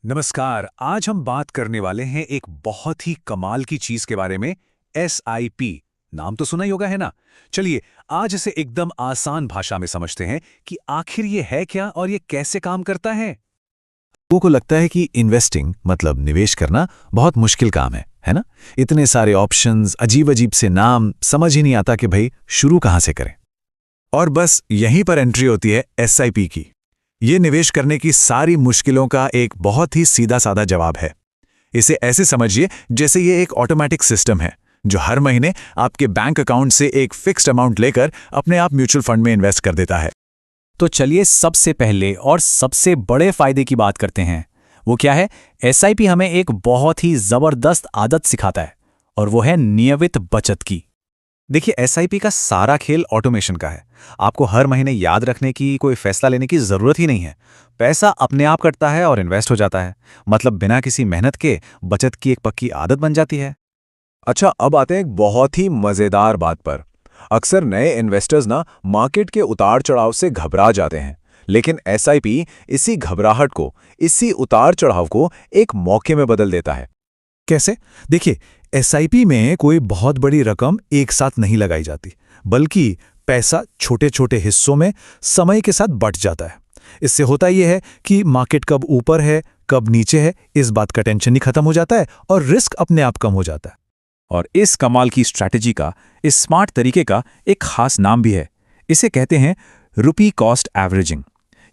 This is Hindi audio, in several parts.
नमस्कार। आज हम बात करने वाले हैं एक बहुत ही कमाल की चीज के बारे में। SIP नाम तो सुना ही होगा, है ना? चलिए आज इसे एकदम आसान भाषा में समझते हैं कि आखिर ये है क्या और ये कैसे काम करता है। लोगों को लगता है कि इन्वेस्टिंग मतलब निवेश करना बहुत मुश्किल काम है ना? इतने सारे ऑप्शंस, अजीब अजीब से नाम, समझ ही नहीं आता कि भाई शुरू कहाँ से करें। और बस यहीं पर एंट्री होती है SIP की। ये निवेश करने की सारी मुश्किलों का एक बहुत ही सीधा साधा जवाब है। इसे ऐसे समझिए जैसे ये एक ऑटोमेटिक सिस्टम है जो हर महीने आपके बैंक अकाउंट से एक फिक्स्ड अमाउंट लेकर अपने आप म्यूचुअल फंड में इन्वेस्ट कर देता है। तो चलिए सबसे पहले और सबसे बड़े फायदे की बात करते हैं। वो क्या है? SIP हमें एक बहुत ही जबरदस्त आदत सिखाता है और वो है नियमित बचत की। देखिए, SIP का सारा खेल ऑटोमेशन का है। आपको हर महीने याद रखने की, कोई फैसला लेने की जरूरत ही नहीं है। पैसा अपने आप कटता है और इन्वेस्ट हो जाता है। मतलब बिना किसी मेहनत के बचत की एक पक्की आदत बन जाती है। अच्छा, अब आते हैं एक बहुत ही मजेदार बात पर। अक्सर नए इन्वेस्टर्स ना मार्केट के उतार चढ़ाव से घबरा जाते हैं, लेकिन SIP इसी घबराहट को, इसी उतार चढ़ाव को एक मौके में बदल देता है। कैसे? देखिए, SIP में कोई बहुत बड़ी रकम एक साथ नहीं लगाई जाती, बल्कि पैसा छोटे छोटे हिस्सों में समय के साथ बंट जाता है। इससे होता यह है कि मार्केट कब ऊपर है, कब नीचे है, इस बात का टेंशन ही खत्म हो जाता है और रिस्क अपने आप कम हो जाता है। और इस कमाल की स्ट्रैटेजी का, इस स्मार्ट तरीके का एक खास नाम भी है। इसे कहते हैं रुपी कॉस्ट एवरेजिंग।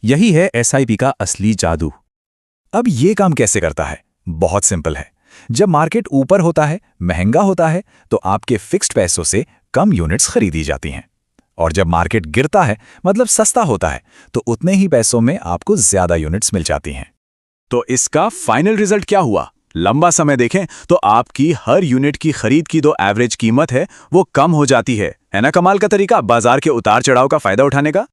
यही है SIP का असली जादू। अब ये काम कैसे करता है? बहुत सिंपल है। जब मार्केट ऊपर होता है, महंगा होता है, तो आपके फिक्स्ड पैसों से कम यूनिट्स खरीदी जाती हैं। और जब मार्केट गिरता है, मतलब सस्ता होता है, तो उतने ही पैसों में आपको ज्यादा यूनिट्स मिल जाती हैं। तो इसका फाइनल रिजल्ट क्या हुआ? लंबा समय देखें तो आपकी हर यूनिट की खरीद की जो एवरेज कीमत है वो कम हो जाती है ना? कमाल का तरीका बाजार के उतार चढ़ाव का फायदा उठाने का।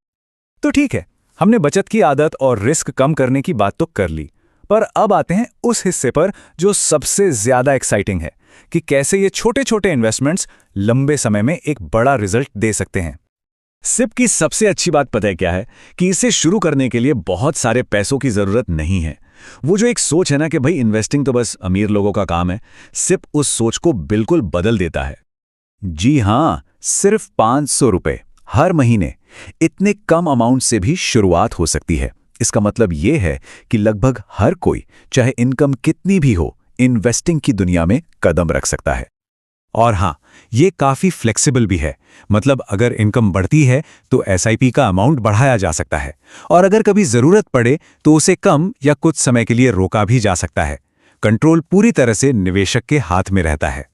तो ठीक है, हमने बचत की आदत और रिस्क कम करने की बात तो कर ली, पर अब आते हैं उस हिस्से पर जो सबसे ज्यादा एक्साइटिंग है कि कैसे ये छोटे छोटे इन्वेस्टमेंट्स लंबे समय में एक बड़ा रिजल्ट दे सकते हैं। SIP की सबसे अच्छी बात पता है क्या है? कि इसे शुरू करने के लिए बहुत सारे पैसों की जरूरत नहीं है। वो जो एक सोच है ना कि भाई इन्वेस्टिंग तो बस अमीर लोगों का काम है, SIP उस सोच को बिल्कुल बदल देता है। जी हां, सिर्फ 500 रुपए हर महीने, इतने कम अमाउंट से भी शुरुआत हो सकती है। इसका मतलब ये है कि लगभग हर कोई, चाहे इनकम कितनी भी हो, इन्वेस्टिंग की दुनिया में कदम रख सकता है। और हां, ये काफी फ्लेक्सिबल भी है। मतलब अगर इनकम बढ़ती है तो SIP का अमाउंट बढ़ाया जा सकता है, और अगर कभी जरूरत पड़े तो उसे कम या कुछ समय के लिए रोका भी जा सकता है। कंट्रोल पूरी तरह से निवेशक के हाथ में रहता है।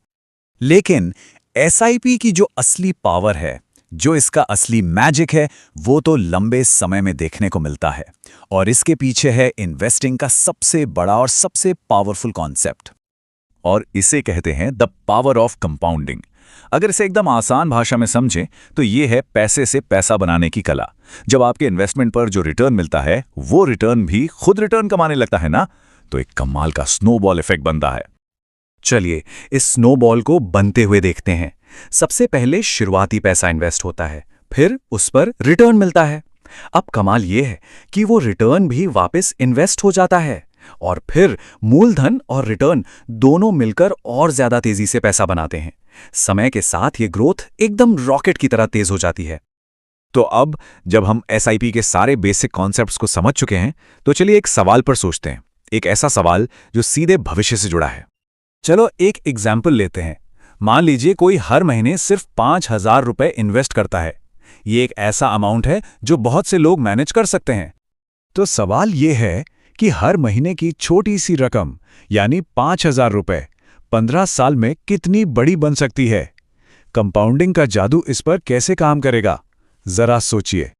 लेकिन SIP की जो असली पावर है, जो इसका असली मैजिक है, वो तो लंबे समय में देखने को मिलता है। और इसके पीछे है इन्वेस्टिंग का सबसे बड़ा और सबसे पावरफुल कॉन्सेप्ट, और इसे कहते हैं द पावर ऑफ कंपाउंडिंग। अगर इसे एकदम आसान भाषा में समझें तो ये है पैसे से पैसा बनाने की कला। जब आपके इन्वेस्टमेंट पर जो रिटर्न मिलता है, वो रिटर्न भी खुद रिटर्न कमाने लगता है ना, तो एक कमाल का स्नोबॉल इफेक्ट बनता है। चलिए इस स्नोबॉल को बनते हुए देखते हैं। सबसे पहले शुरुआती पैसा इन्वेस्ट होता है, फिर उस पर रिटर्न मिलता है। अब कमाल ये है कि वो रिटर्न भी वापस इन्वेस्ट हो जाता है, और फिर मूलधन और रिटर्न दोनों मिलकर और ज्यादा तेजी से पैसा बनाते हैं। समय के साथ ये ग्रोथ एकदम रॉकेट की तरह तेज हो जाती है। तो अब जब हम SIP के सारे बेसिक कॉन्सेप्ट्स को समझ चुके हैं, तो चलिए एक सवाल पर सोचते हैं। एक ऐसा सवाल जो सीधे भविष्य से जुड़ा है। चलो एक एग्जाम्पल लेते हैं। मान लीजिए कोई हर महीने सिर्फ 5,000 रुपए इन्वेस्ट करता है। ये एक ऐसा अमाउंट है जो बहुत से लोग मैनेज कर सकते हैं। तो सवाल ये है कि हर महीने की छोटी सी रकम, यानी 5,000 रुपए, 15 साल में कितनी बड़ी बन सकती है? कंपाउंडिंग का जादू इस पर कैसे काम करेगा? जरा सोचिए।